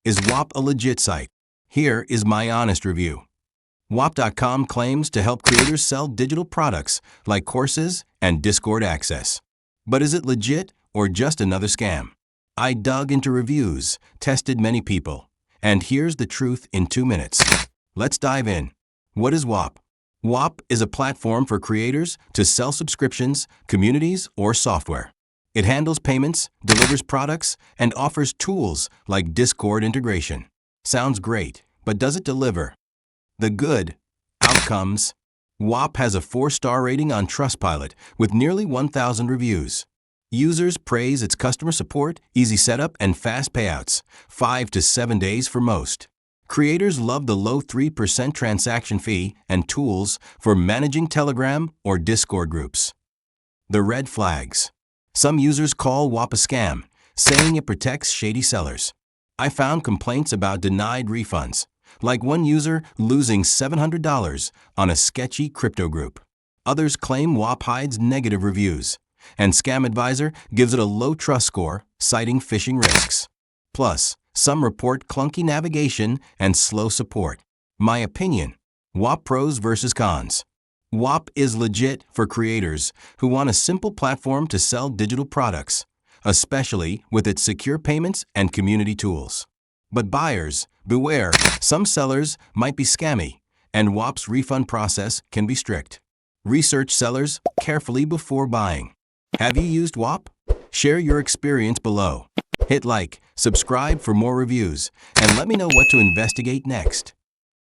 Is Whop a legit site? Here is my honest review. Whop.com claims to help creators sell digital products like courses and Discord access. But is it legit or just another scam? I dug into reviews, tested many people, and here's the truth in 2 minutes. Let's dive in. What is Whop? Whop is a platform for creators to sell subscriptions, communities, or software. It handles payments, delivers products, and offers tools like Discord integration. Sounds great, but does it deliver? The good outcomes. Whop has a 4-star rating on Trustpilot with nearly 1,000 reviews. Users praise its customer support, easy setup, and fast payouts, 5 to 7 days for most. Creators love the low 3% transaction fee and tools for managing Telegram or Discord groups. The red flags. Some users call Whop a scam, saying it protects shady sellers. I found complaints about denied refunds, like one user losing $700 on a sketchy crypto group. Others claim Whop hides negative reviews, and Scam Advisor gives it a low trust score, citing phishing risks. Plus, some report clunky navigation and slow support. My opinion: Whop pros versus cons. Whop is legit for creators who want a simple platform to sell digital products, especially with its secure payments and community tools. But buyers, beware, some sellers might be scammy, and Whop's refund process can be strict. Research sellers carefully before buying. Have you used Whop? Share your experience below. Hit like, subscribe for more reviews, and let me know what to investigate next.